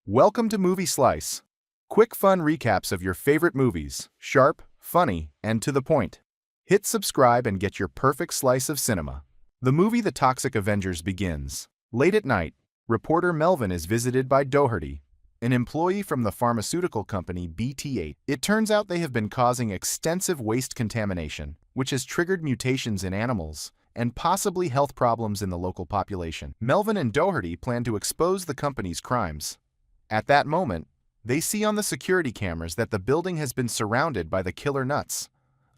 Welcome to Movie Slice. Quick fun recaps of your favorite movies, sharp, funny, and to the point. Hit subscribe and get your perfect slice of cinema. The movie The Toxic Avengers begins. Late at night, reporter Melvin is visited by Doherty, an employee from the pharmaceutical company BT8. It turns out they have been causing extensive waste contamination, which has triggered mutations in animals and possibly health problems in the local population. Melvin and Doherty plan to expose the company's crimes. At that moment, they see on the security cameras that the building has been surrounded by the Killer Nuts,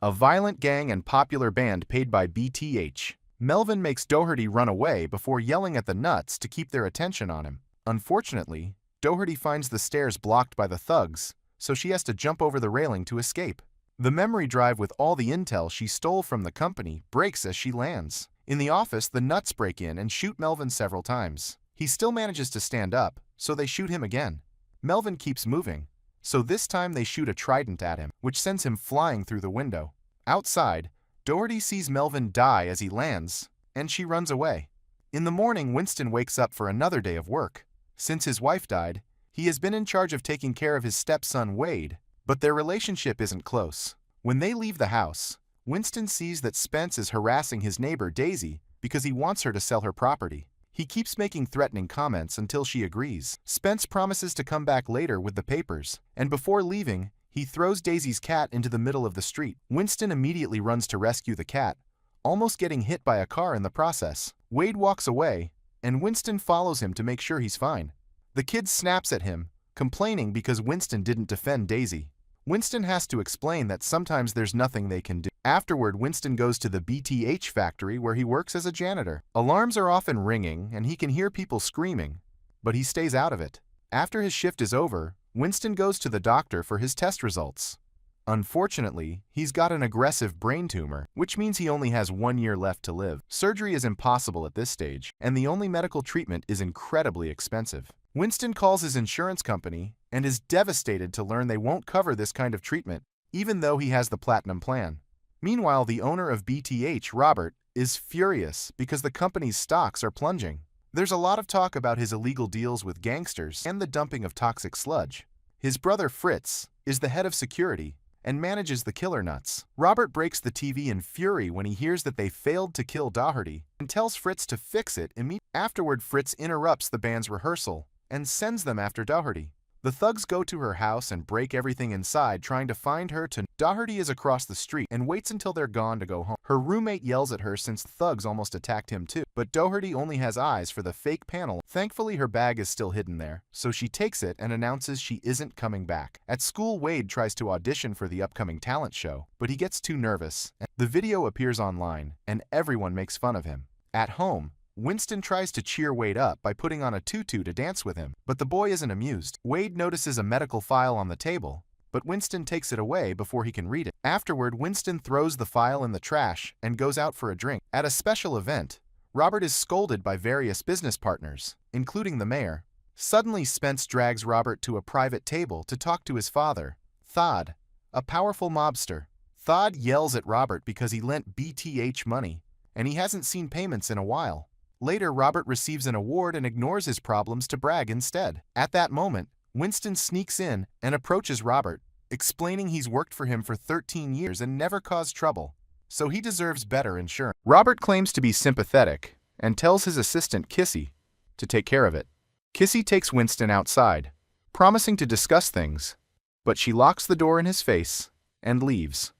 a violent gang and popular band paid by BTH. Melvin makes Doherty run away before yelling at the Nuts to keep their attention on him. Unfortunately, Doherty finds the stairs blocked by the thugs, so she has to jump over the railing to escape. The memory drive with all the intel she stole from the company breaks as she lands. In the office, the Nuts break in and shoot Melvin several times. He still manages to stand up, so they shoot him again. Melvin keeps moving, so this time they shoot a trident at him, which sends him flying through the window. Outside, Doherty sees Melvin die as he lands, and she runs away. In the morning, Winston wakes up for another day of work. Since his wife died, he has been in charge of taking care of his stepson Wade, but their relationship isn't close. When they leave the house, Winston sees that Spence is harassing his neighbor Daisy because he wants her to sell her property. He keeps making threatening comments until she agrees. Spence promises to come back later with the papers, and before leaving, he throws Daisy's cat into the middle of the street. Winston immediately runs to rescue the cat, almost getting hit by a car in the process. Wade walks away, and Winston follows him to make sure he's fine. The kid snaps at him, complaining because Winston didn't defend Daisy. Winston has to explain that sometimes there's nothing they can do. Afterward, Winston goes to the BTH factory where he works as a janitor. Alarms are often ringing and he can hear people screaming, but he stays out of it. After his shift is over, Winston goes to the doctor for his test results. Unfortunately, he's got an aggressive brain tumor, which means he only has 1 year left to live. Surgery is impossible at this stage, and the only medical treatment is incredibly expensive. Winston calls his insurance company and is devastated to learn they won't cover this kind of treatment, even though he has the platinum plan. Meanwhile, the owner of BTH, Robert, is furious because the company's stocks are plunging. There's a lot of talk about his illegal deals with gangsters and the dumping of toxic sludge. His brother Fritz is the head of security and manages the Killer Nuts. Robert breaks the TV in fury when he hears that they failed to kill Doherty and tells Fritz to fix it immediately. Afterward, Fritz interrupts the band's rehearsal and sends them after Doherty. The thugs go to her house and break everything inside, trying to find her. Doherty is across the street and waits until they're gone to go home. Her roommate yells at her since thugs almost attacked him too, but Doherty only has eyes for the fake panel. Thankfully, her bag is still hidden there, so she takes it and announces she isn't coming back. At school, Wade tries to audition for the upcoming talent show, but he gets too nervous. The video appears online, and everyone makes fun of him. At home, Winston tries to cheer Wade up by putting on a tutu to dance with him, but the boy isn't amused. Wade notices a medical file on the table, but Winston takes it away before he can read it. Afterward, Winston throws the file in the trash and goes out for a drink. At a special event, Robert is scolded by various business partners, including the mayor. Suddenly, Spence drags Robert to a private table to talk to his father, Thad, a powerful mobster. Thad yells at Robert because he lent BTH money, and he hasn't seen payments in a while. Later, Robert receives an award and ignores his problems to brag instead. At that moment, Winston sneaks in and approaches Robert, explaining he's worked for him for 13 years and never caused trouble, so he deserves better insurance. Robert claims to be sympathetic and tells his assistant Kissy to take care of it. Kissy takes Winston outside, promising to discuss things, but she locks the door in his face and leaves.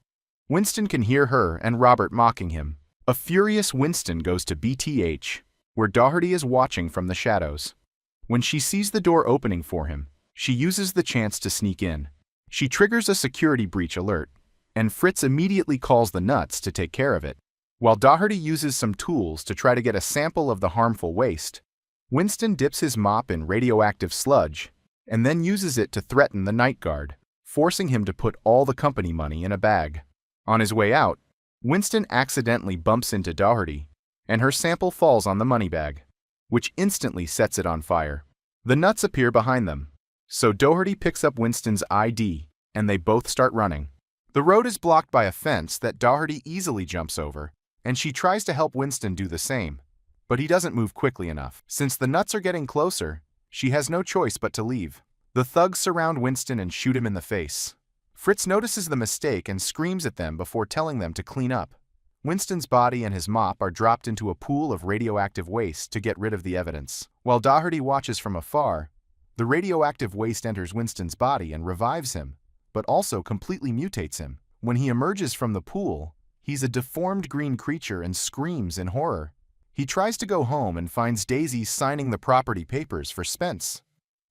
Winston can hear her and Robert mocking him. A furious Winston goes to BTH, where Doherty is watching from the shadows. When she sees the door opening for him, she uses the chance to sneak in. She triggers a security breach alert, and Fritz immediately calls the Nuts to take care of it. While Doherty uses some tools to try to get a sample of the harmful waste, Winston dips his mop in radioactive sludge and then uses it to threaten the night guard, forcing him to put all the company money in a bag. On his way out, Winston accidentally bumps into Doherty, and her sample falls on the money bag, which instantly sets it on fire. The Nuts appear behind them, so Doherty picks up Winston's ID, and they both start running. The road is blocked by a fence that Doherty easily jumps over, and she tries to help Winston do the same, but he doesn't move quickly enough. Since the Nuts are getting closer, She has no choice but to leave. The thugs surround Winston and shoot him in the face. Fritz notices the mistake and screams at them before telling them to clean up. Winston's body and his mop are dropped into a pool of radioactive waste to get rid of the evidence. While Doherty watches from afar, the radioactive waste enters Winston's body and revives him, but also completely mutates him. When he emerges from the pool, he's a deformed green creature and screams in horror. He tries to go home and finds Daisy signing the property papers for Spence.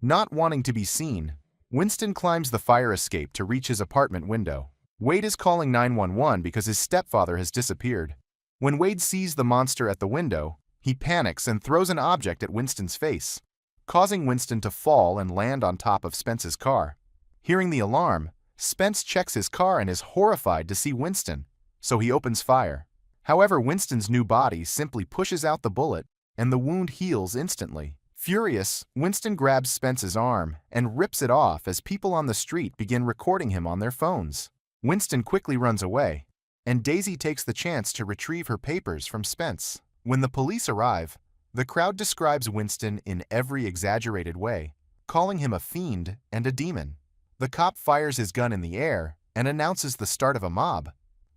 Not wanting to be seen, Winston climbs the fire escape to reach his apartment window. Wade is calling 911 because his stepfather has disappeared. When Wade sees the monster at the window, he panics and throws an object at Winston's face, causing Winston to fall and land on top of Spence's car. Hearing the alarm, Spence checks his car and is horrified to see Winston, so he opens fire. However, Winston's new body simply pushes out the bullet, and the wound heals instantly. Furious, Winston grabs Spence's arm and rips it off as people on the street begin recording him on their phones. Winston quickly runs away, and Daisy takes the chance to retrieve her papers from Spence. When the police arrive, the crowd describes Winston in every exaggerated way, calling him a fiend and a demon. The cop fires his gun in the air and announces the start of a mob.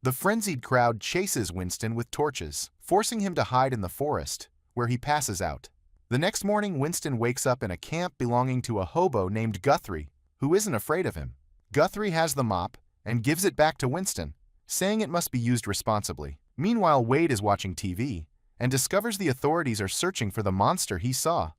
The frenzied crowd chases Winston with torches, forcing him to hide in the forest, where he passes out. The next morning, Winston wakes up in a camp belonging to a hobo named Guthrie, who isn't afraid of him. Guthrie has the mop and gives it back to Winston, saying it must be used responsibly. Meanwhile, Wade is watching TV and discovers the authorities are searching for the monster he saw.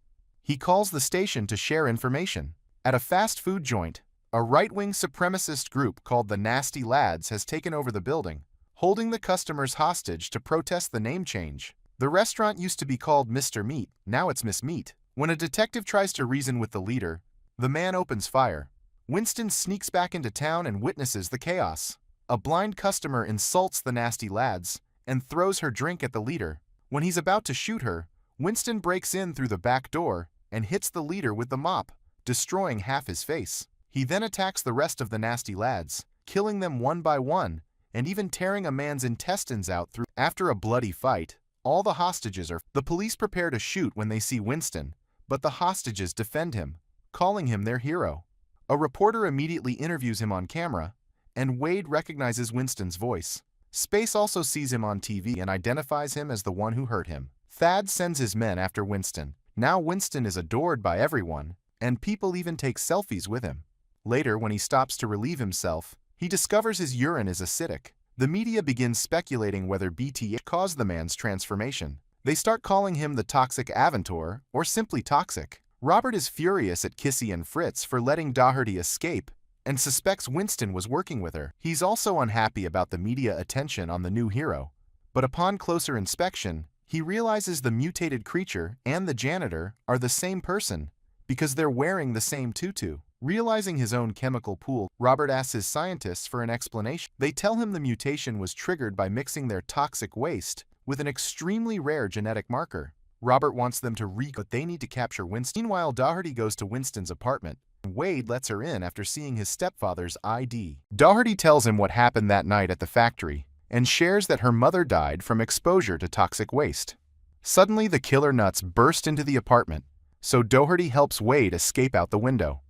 He calls the station to share information. At a fast food joint, a right-wing supremacist group called the Nasty Lads has taken over the building, holding the customers hostage to protest the name change. The restaurant used to be called Mr. Meat, now it's Miss Meat. When a detective tries to reason with the leader, the man opens fire. Winston sneaks back into town and witnesses the chaos. A blind customer insults the Nasty Lads and throws her drink at the leader. When he's about to shoot her, Winston breaks in through the back door and hits the leader with the mop, destroying half his face. He then attacks the rest of the Nasty Lads, killing them one by one and even tearing a man's intestines out through. After a bloody fight, all the hostages are. The police prepare to shoot when they see Winston, but the hostages defend him, calling him their hero. A reporter immediately interviews him on camera, and Wade recognizes Winston's voice. Space also sees him on TV and identifies him as the one who hurt him. Thad sends his men after Winston. Now Winston is adored by everyone, and people even take selfies with him. Later, when he stops to relieve himself, he discovers his urine is acidic. The media begins speculating whether BTA caused the man's transformation. They start calling him the Toxic Aventor, or simply Toxic. Robert is furious at Kissy and Fritz for letting Doherty escape, and suspects Winston was working with her. He's also unhappy about the media attention on the new hero. But upon closer inspection, he realizes the mutated creature and the janitor are the same person, because they're wearing the same tutu. Realizing his own chemical pool, Robert asks his scientists for an explanation. They tell him the mutation was triggered by mixing their toxic waste with an extremely rare genetic marker. Robert wants them to but they need to capture Winston. Meanwhile, Doherty goes to Winston's apartment. Wade lets her in after seeing his stepfather's ID. Doherty tells him what happened that night at the factory and shares that her mother died from exposure to toxic waste. Suddenly, the killer nuts burst into the apartment, so Doherty helps Wade escape out the window.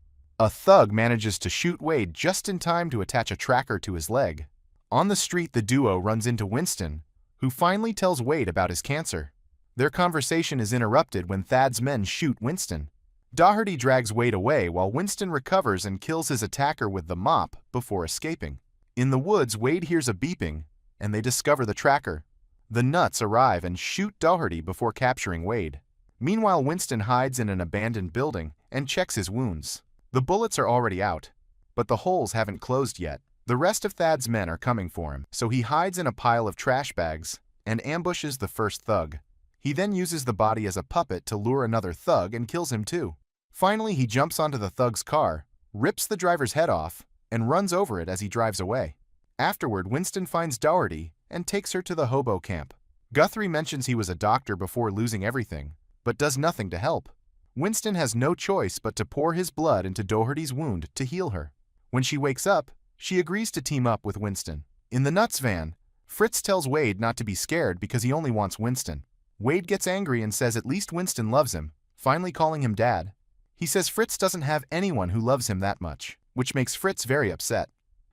A thug manages to shoot Wade just in time to attach a tracker to his leg. On the street, the duo runs into Winston, who finally tells Wade about his cancer. Their conversation is interrupted when Thad's men shoot Winston. Doherty drags Wade away while Winston recovers and kills his attacker with the mop before escaping. In the woods, Wade hears a beeping, and they discover the tracker. The nuts arrive and shoot Doherty before capturing Wade. Meanwhile, Winston hides in an abandoned building and checks his wounds. The bullets are already out, but the holes haven't closed yet. The rest of Thad's men are coming for him, so he hides in a pile of trash bags and ambushes the first thug. He then uses the body as a puppet to lure another thug and kills him too. Finally, he jumps onto the thug's car, rips the driver's head off, and runs over it as he drives away. Afterward, Winston finds Doherty and takes her to the hobo camp. Guthrie mentions he was a doctor before losing everything, but does nothing to help. Winston has no choice but to pour his blood into Doherty's wound to heal her. When she wakes up, she agrees to team up with Winston. In the Nuts van, Fritz tells Wade not to be scared because he only wants Winston. Wade gets angry and says at least Winston loves him, finally calling him Dad. He says Fritz doesn't have anyone who loves him that much, which makes Fritz very upset.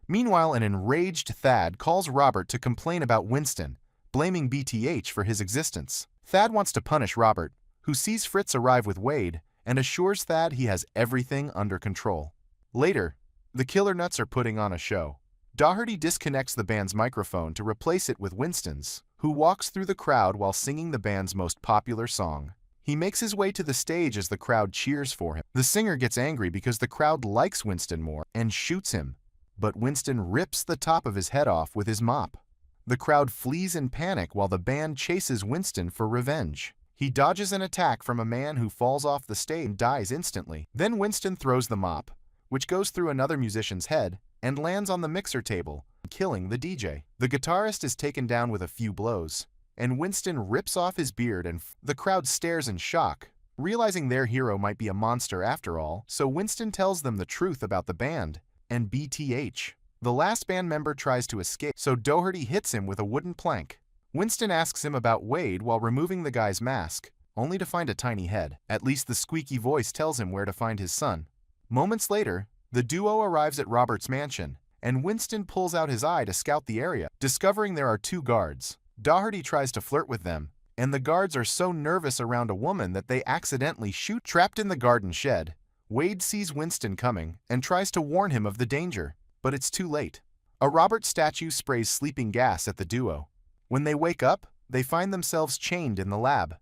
Meanwhile, an enraged Thad calls Robert to complain about Winston, blaming BTH for his existence. Thad wants to punish Robert, who sees Fritz arrive with Wade and assures Thad he has everything under control. Later, the Killer Nuts are putting on a show. Doherty disconnects the band's microphone to replace it with Winston's, who walks through the crowd while singing the band's most popular song. He makes his way to the stage as the crowd cheers for him. The singer gets angry because the crowd likes Winston more and shoots him, but Winston rips the top of his head off with his mop. The crowd flees in panic while the band chases Winston for revenge. He dodges an attack from a man who falls off the stage and dies instantly. Then Winston throws the mop, which goes through another musician's head and lands on the mixer table, killing the DJ. The guitarist is taken down with a few blows, and Winston rips off his beard and the crowd stares in shock, realizing their hero might be a monster after all, so Winston tells them the truth about the band and BTH. The last band member tries to escape, so Doherty hits him with a wooden plank. Winston asks him about Wade while removing the guy's mask, only to find a tiny head. At least the squeaky voice tells him where to find his son. Moments later, the duo arrives at Robert's mansion, and Winston pulls out his eye to scout the area. Discovering there are two guards, Doherty tries to flirt with them, and the guards are so nervous around a woman that they accidentally shoot. Trapped in the garden shed, Wade sees Winston coming and tries to warn him of the danger, but it's too late. A Robert statue sprays sleeping gas at the duo. When they wake up, they find themselves chained in the lab.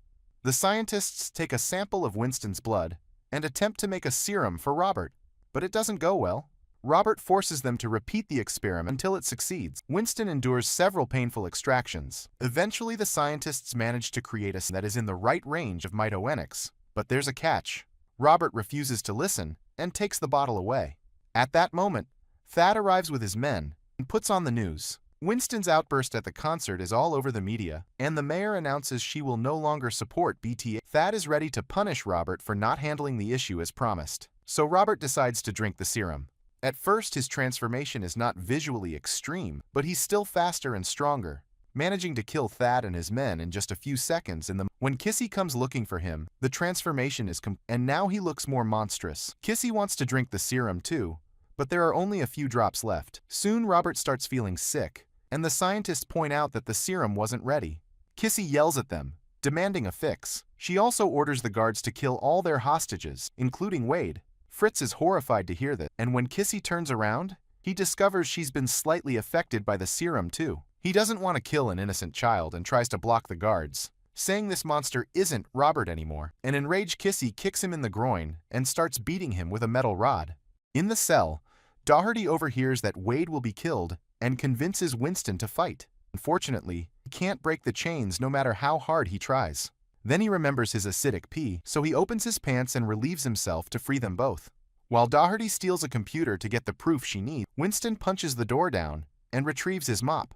The scientists take a sample of Winston's blood and attempt to make a serum for Robert, but it doesn't go well. Robert forces them to repeat the experiment until it succeeds. Winston endures several painful extractions. Eventually, the scientists manage to create a that is in the right range of mitoenics, but there's a catch. Robert refuses to listen and takes the bottle away. At that moment, Thad arrives with his men and puts on the news. Winston's outburst at the concert is all over the media, and the mayor announces she will no longer support BTA. Thad is ready to punish Robert for not handling the issue as promised, so Robert decides to drink the serum. At first, his transformation is not visually extreme, but he's still faster and stronger, managing to kill Thad and his men in just a few seconds. When Kissy comes looking for him, the transformation is and now he looks more monstrous. Kissy wants to drink the serum too, but there are only a few drops left. Soon, Robert starts feeling sick, and the scientists point out that the serum wasn't ready. Kissy yells at them, demanding a fix. She also orders the guards to kill all their hostages, including Wade. Fritz is horrified to hear this, and when Kissy turns around, he discovers she's been slightly affected by the serum too. He doesn't want to kill an innocent child and tries to block the guards, saying this monster isn't Robert anymore. An enraged Kissy kicks him in the groin and starts beating him with a metal rod. In the cell, Doherty overhears that Wade will be killed and convinces Winston to fight. Unfortunately, he can't break the chains no matter how hard he tries. Then he remembers his acidic pee, so he opens his pants and relieves himself to free them both. While Doherty steals a computer to get the proof she needs, Winston punches the door down and retrieves his mop.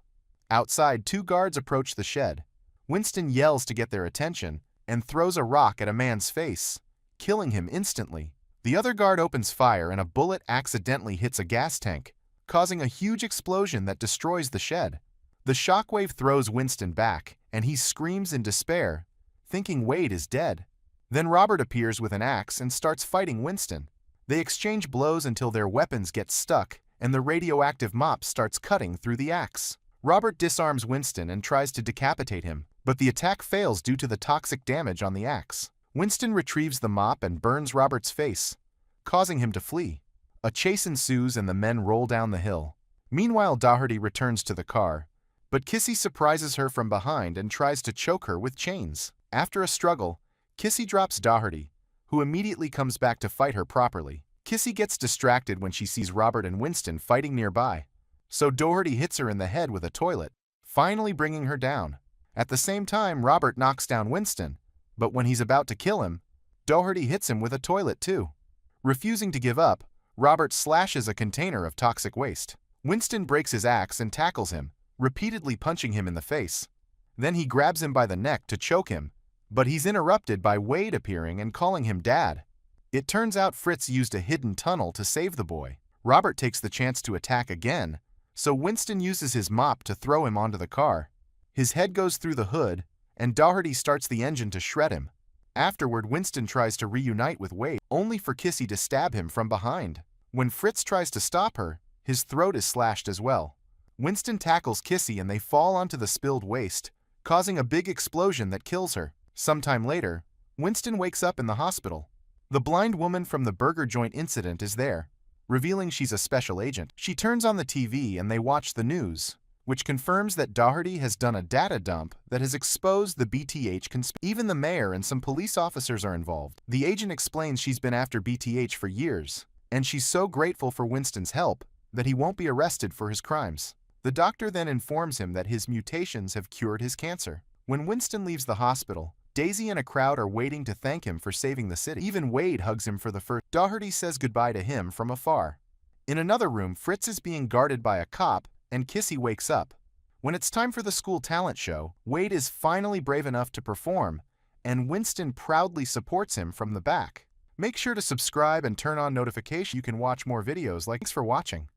Outside, two guards approach the shed. Winston yells to get their attention and throws a rock at a man's face, killing him instantly. The other guard opens fire and a bullet accidentally hits a gas tank, causing a huge explosion that destroys the shed. The shockwave throws Winston back, and he screams in despair, thinking Wade is dead. Then Robert appears with an axe and starts fighting Winston. They exchange blows until their weapons get stuck, and the radioactive mop starts cutting through the axe. Robert disarms Winston and tries to decapitate him, but the attack fails due to the toxic damage on the axe. Winston retrieves the mop and burns Robert's face, causing him to flee. A chase ensues and the men roll down the hill. Meanwhile, Doherty returns to the car, but Kissy surprises her from behind and tries to choke her with chains. After a struggle, Kissy drops Doherty, who immediately comes back to fight her properly. Kissy gets distracted when she sees Robert and Winston fighting nearby, so Doherty hits her in the head with a toilet, finally bringing her down. At the same time, Robert knocks down Winston, but when he's about to kill him, Doherty hits him with a toilet too. Refusing to give up, Robert slashes a container of toxic waste. Winston breaks his axe and tackles him, repeatedly punching him in the face. Then he grabs him by the neck to choke him, but he's interrupted by Wade appearing and calling him Dad. It turns out Fritz used a hidden tunnel to save the boy. Robert takes the chance to attack again, so Winston uses his mop to throw him onto the car. His head goes through the hood, and Doherty starts the engine to shred him. Afterward, Winston tries to reunite with Wade, only for Kissy to stab him from behind. When Fritz tries to stop her, his throat is slashed as well. Winston tackles Kissy and they fall onto the spilled waste, causing a big explosion that kills her. Sometime later, Winston wakes up in the hospital. The blind woman from the burger joint incident is there, revealing she's a special agent. She turns on the TV and they watch the news, which confirms that Doherty has done a data dump that has exposed the BTH conspiracy. Even the mayor and some police officers are involved. The agent explains she's been after BTH for years, and she's so grateful for Winston's help that he won't be arrested for his crimes. The doctor then informs him that his mutations have cured his cancer. When Winston leaves the hospital, Daisy and a crowd are waiting to thank him for saving the city. Even Wade hugs him for the first. Doherty says goodbye to him from afar. In another room, Fritz is being guarded by a cop, and Kissy wakes up. When it's time for the school talent show, Wade is finally brave enough to perform, and Winston proudly supports him from the back. Make sure to subscribe and turn on notifications. You can watch more videos like. Thanks for watching.